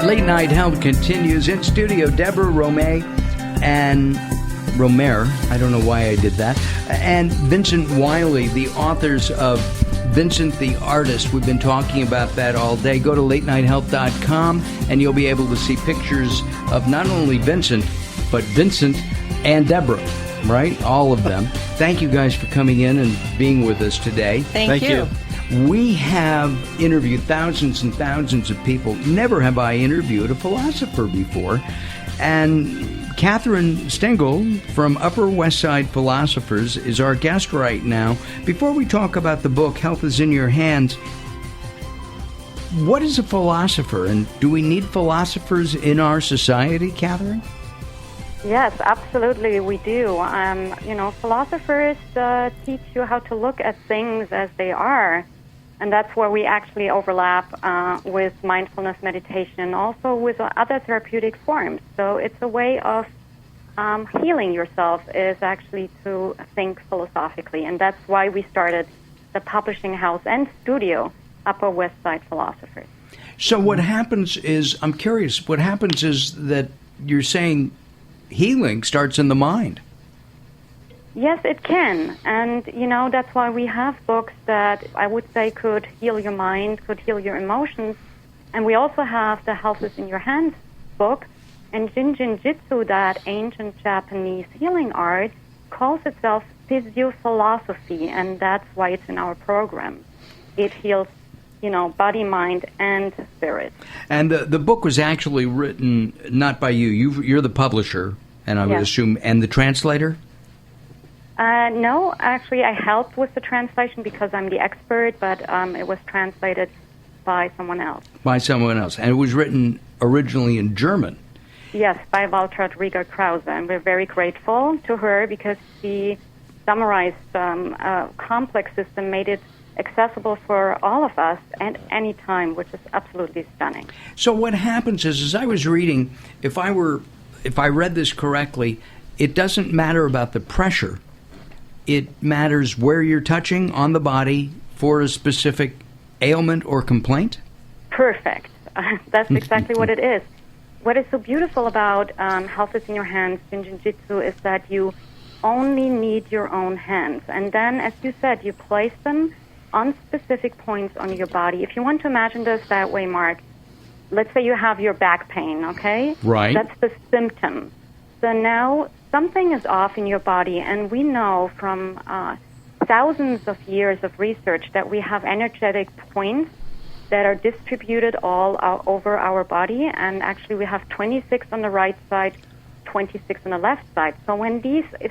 Late Night Health continues. In studio, Deborah Romer, I don't know why I did that, and Vincent Wiley, the authors of Vincent the Artist. We've been talking about that all day. Go to latenighthealth.com and you'll be able to see pictures of not only Vincent, but Vincent and Deborah, right? All of them. Thank you guys for coming in and being with us today. Thank you. We have interviewed thousands and thousands of people. Never have I interviewed a philosopher before. And Kathrin Stengel from Upper West Side Philosophers is our guest right now. Before we talk about the book, Health is in Your Hands, what is a philosopher? And do we need philosophers in our society, Kathrin? Yes, absolutely, we do. Philosophers teach you how to look at things as they are. And that's where we actually overlap with mindfulness meditation, also with other therapeutic forms. So it's a way of healing yourself is actually to think philosophically. And that's why we started the publishing house and studio, Upper West Side Philosophers. So what happens is, I'm curious, what happens is that you're saying healing starts in the mind. Yes, it can. And, that's why we have books that I would say could heal your mind, could heal your emotions. And we also have the Health is in Your Hands book. And Jin Shin Jyutsu, that ancient Japanese healing art, calls itself physiophilosophy. And that's why it's in our program. It heals, body, mind, and spirit. And the book was actually written not by you. You're the publisher, and I would assume, and the translator? No, actually, I helped with the translation because I'm the expert, but it was translated by someone else. By someone else. And it was written originally in German. Yes, by Waltraud Rieger-Krause. And we're very grateful to her because she summarized a complex system, made it accessible for all of us at any time, which is absolutely stunning. So what happens is, as I was reading, if I read this correctly, it doesn't matter about the pressure. It matters where you're touching on the body for a specific ailment or complaint? Perfect. That's exactly what it is. What is so beautiful about Health is in Your Hands, Jin Shin Jyutsu, is that you only need your own hands. And then, as you said, you place them on specific points on your body. If you want to imagine this that way, Mark, let's say you have your back pain, okay? Right. That's the symptom. So now something is off in your body, and we know from thousands of years of research that we have energetic points that are distributed all over our body, and actually we have 26 on the right side, 26 on the left side. So when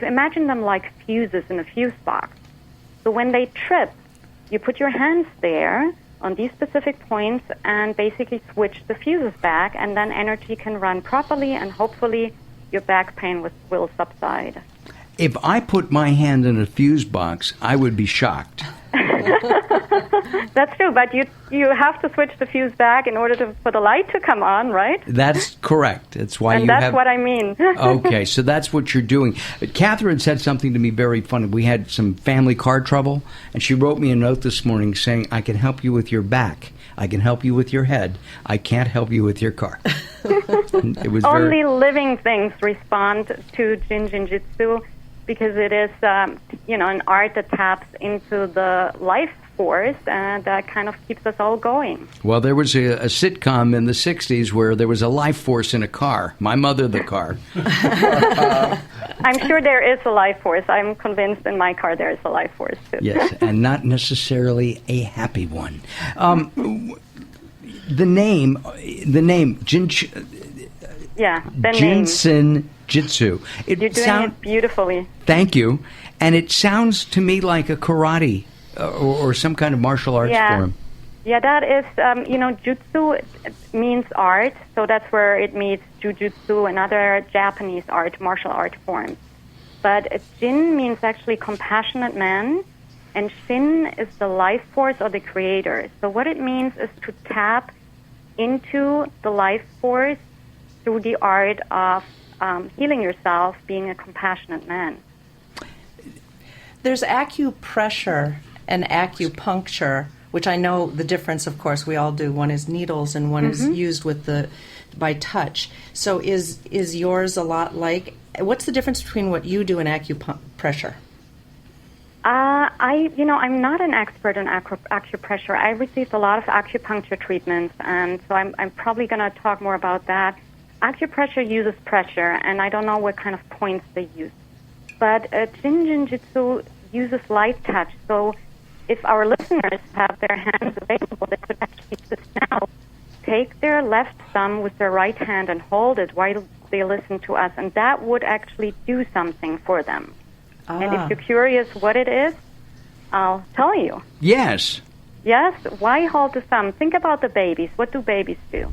imagine them like fuses in a fuse box. So when they trip, you put your hands there on these specific points and basically switch the fuses back, and then energy can run properly, and hopefully your back pain will subside. If I put my hand in a fuse box, I would be shocked. That's true, but you have to switch the fuse back in order for the light to come on, right? That's correct. That's why that's what I mean. Okay, so that's what you're doing. Kathrin said something to me very funny. We had some family car trouble, and she wrote me a note this morning saying, I can help you with your back. I can help you with your head. I can't help you with your car. It was only living things respond to Jin Shin Jyutsu because it is, an art that taps into the life force and that kind of keeps us all going. Well, there was a sitcom in the 60s where there was a life force in a car. My mother, the car. I'm sure there is a life force. I'm convinced in my car there is a life force, too. Yes, and not necessarily a happy one. The name, Jin Shin Jyutsu. You're doing it beautifully. Thank you. And it sounds to me like a karate or some kind of martial arts form. Yeah, that is, jutsu means art, so that's where it meets jujutsu and other Japanese art, martial art forms. But Jin means actually compassionate man, and Shin is the life force or the creator. So what it means is to tap into the life force through the art of healing yourself, being a compassionate man. There's acupressure and acupuncture. which I know the difference, of course, we all do. One is needles and one is used by touch. So is yours a lot like, what's the difference between what you do and acupressure? I'm not an expert in acupressure. I received a lot of acupuncture treatments, and so I'm probably going to talk more about that. Acupressure uses pressure, and I don't know what kind of points they use. But Jin Shin Jyutsu uses light touch. So if our listeners have their hands available, they could actually just now take their left thumb with their right hand and hold it while they listen to us, and that would actually do something for them. And if you're curious what it is, I'll tell you. Yes. Yes? Why hold the thumb? Think about the babies. What do babies do?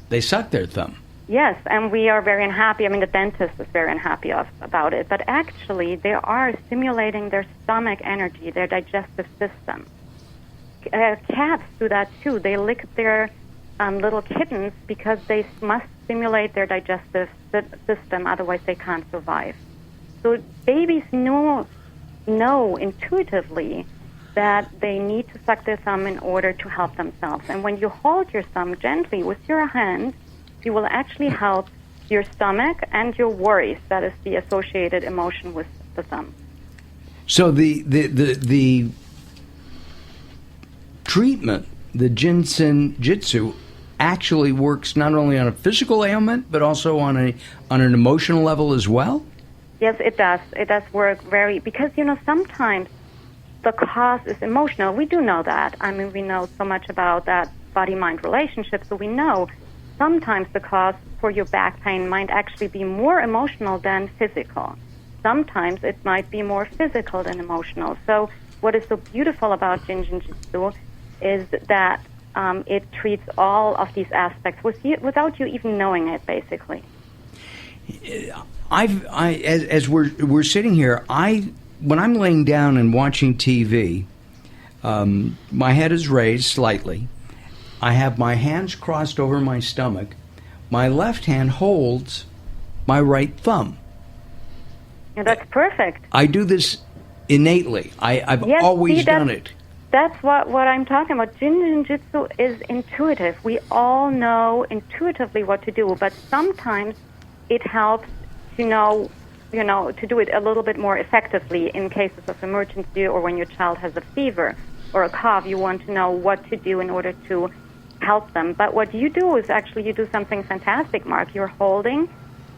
They suck their thumb. Yes, and we are very unhappy. I mean, the dentist is very unhappy about it. But actually, they are stimulating their stomach energy, their digestive system. Cats do that, too. They lick their little kittens because they must stimulate their digestive system, otherwise they can't survive. So babies know intuitively that they need to suck their thumb in order to help themselves. And when you hold your thumb gently with your hand, you will actually help your stomach and your worries. That is the associated emotion with the thumb. So the treatment, the Jin Shin Jyutsu, actually works not only on a physical ailment but also on an emotional level as well? Yes, it does. It does work because, sometimes the cause is emotional. We do know that. I mean, we know so much about that body-mind relationship, so we know sometimes the cause for your back pain might actually be more emotional than physical. Sometimes it might be more physical than emotional. So what is so beautiful about Jin Shin Jyutsu is that it treats all of these aspects without you even knowing it, basically. As we're sitting here, when I'm laying down and watching TV, my head is raised slightly. I have my hands crossed over my stomach. My left hand holds my right thumb. Yeah, that's perfect. I do this innately. I've always done it. That's what I'm talking about. Jin Shin Jyutsu is intuitive. We all know intuitively what to do, but sometimes it helps to know, to do it a little bit more effectively in cases of emergency or when your child has a fever or a cough. You want to know what to do in order to help them. But what you do is actually you do something fantastic, Mark. You're holding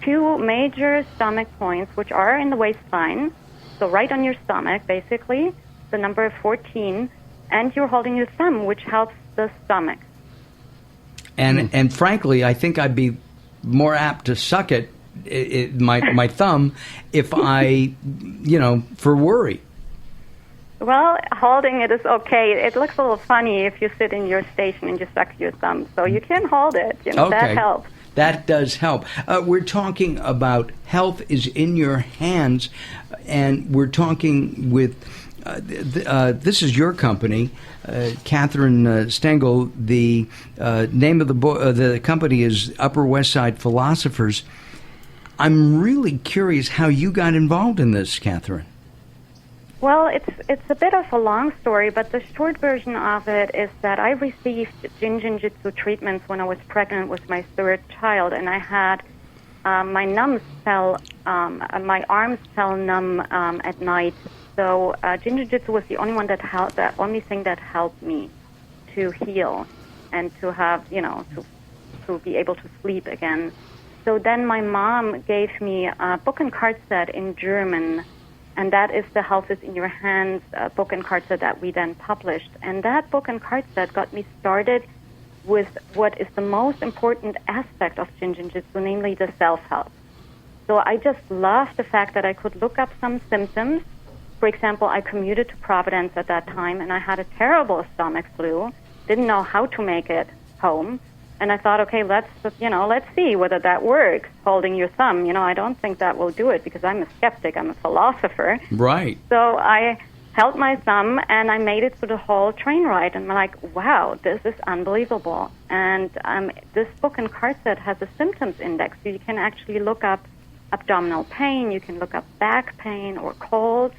two major stomach points, which are in the waistline, so right on your stomach, basically, the number 14, and you're holding your thumb, which helps the stomach. And frankly, I think I'd be more apt to suck my thumb if I, for worry. Well, holding it is okay. It looks a little funny if you sit in your station and you suck your thumb. So you can hold it. Okay. That helps. That does help. We're talking about health is in your hands, and we're talking with, this is your company, Kathrin Stengel. The name of the company is Upper West Side Philosophers. I'm really curious how you got involved in this, Kathrin. Well, it's a bit of a long story, but the short version of it is that I received Jin Shin Jyutsu treatments when I was pregnant with my third child, and I had my arms fell numb at night. So Jin Shin Jyutsu was the only thing that helped me to heal and to have, to be able to sleep again. So then my mom gave me a book and card set in German, and that is the Health is in Your Hands book and card set that we then published. And that book and card set got me started with what is the most important aspect of Jin Shin Jyutsu, namely the self-help. So I just loved the fact that I could look up some symptoms. For example, I commuted to Providence at that time, and I had a terrible stomach flu, didn't know how to make it home. And I thought, okay, let's see whether that works, holding your thumb. I don't think that will do it because I'm a skeptic. I'm a philosopher. Right. So I held my thumb, and I made it through the whole train ride. And I'm like, wow, this is unbelievable. And this book and card set has a symptoms index. So you can actually look up abdominal pain. You can look up back pain or cold.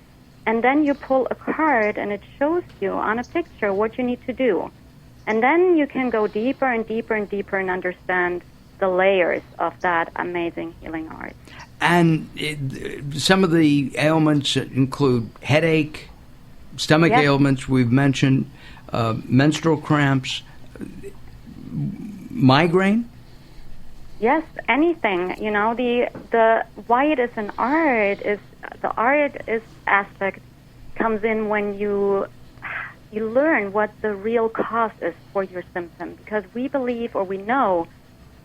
and then you pull a card and it shows you on a picture what you need to do. And then you can go deeper and deeper and deeper and understand the layers of that amazing healing art. And some of the ailments include headache, stomach ailments we've mentioned, menstrual cramps, migraine? Yes, anything. You know, the why it is an art is the art is aspect comes in when you learn what the real cause is for your symptom, because we believe, or we know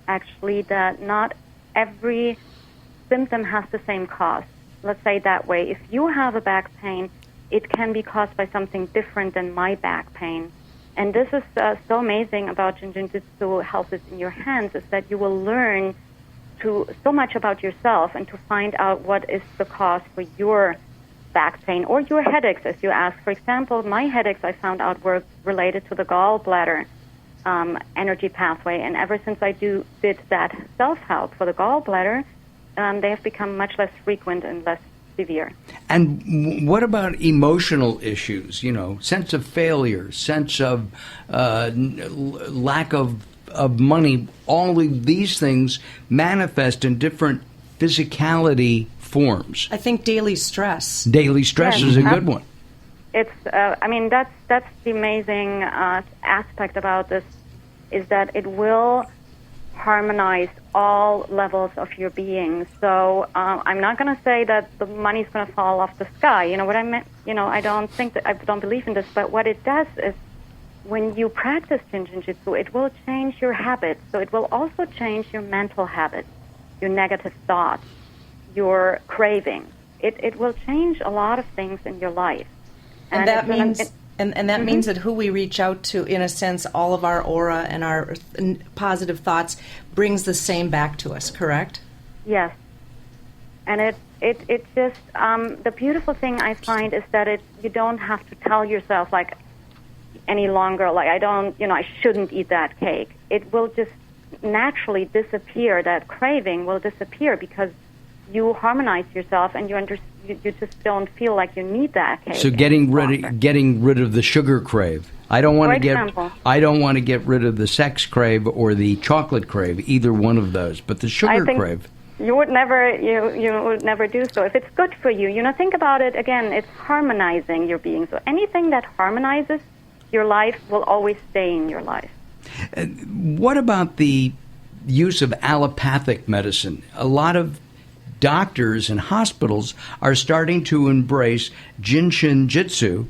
actually, that not every symptom has the same cause. Let's say that way. If you have a back pain, it can be caused by something different than my back pain. And this is so amazing about Jin Shin Jyutsu, Health is in Your Hands, is that you will learn so much about yourself and to find out what is the cause for your back pain or your headaches, as you ask. For example, my headaches, I found out, were related to the gallbladder energy pathway. And ever since I did that self-help for the gallbladder, they have become much less frequent and less severe. And what about emotional issues? You know, sense of failure, sense of lack of money. All of these things manifest in different physicality forms. I think daily stress. Daily stress is a good one. It's, I mean, that's the amazing aspect about this, is that it will harmonize all levels of your being. So I'm not going to say that the money's going to fall off the sky. You know what I meant? You know, I don't believe in this. But what it does is, when you practice Jin Shin Jyutsu, it will change your habits. So it will also change your mental habits, your negative thoughts, your cravings. It will change a lot of things in your life. And that means... And that means that who we reach out to, in a sense, all of our aura and our positive thoughts brings the same back to us, correct? Yes. And it just, the beautiful thing I find is that you don't have to tell yourself, like, any longer, like, I shouldn't eat that cake. It will just naturally disappear. That craving will disappear because you harmonize yourself and you just don't feel like you need that cake. So getting rid of the sugar crave. I don't want to get rid of the sex crave or the chocolate crave, either one of those. But the sugar crave. You would never do so if it's good for you. You know, think about it again. It's harmonizing your being. So anything that harmonizes your life will always stay in your life. What about the use of allopathic medicine? A lot of doctors and hospitals are starting to embrace Jin Shin Jyutsu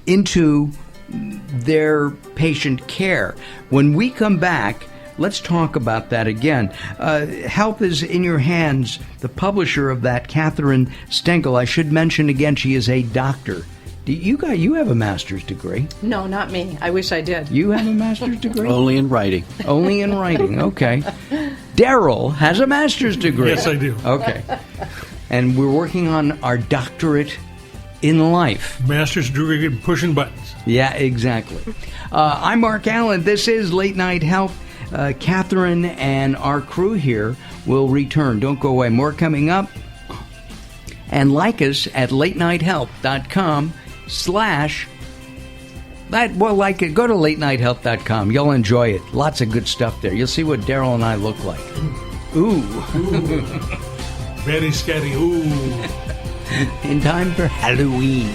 into their patient care. When we come back, let's talk about that again. Health is in Your Hands, the publisher of that, Kathrin Stengel. I should mention again, she is a doctor. You have a master's degree. No, not me. I wish I did. You have a master's degree? Only in writing. Only in writing, okay. Daryl has a master's degree. Yes, I do. Okay. And we're working on our doctorate in life. Master's degree in pushing buttons. Yeah, exactly. I'm Mark Alyn. This is Late Night Health. Kathrin and our crew here will return. Don't go away. More coming up. And like us at latenighthealth.com/. Go to latenighthealth.com. You'll enjoy it. Lots of good stuff there. You'll see what Daryl and I look like. Ooh. Very scary. Ooh. In time for Halloween.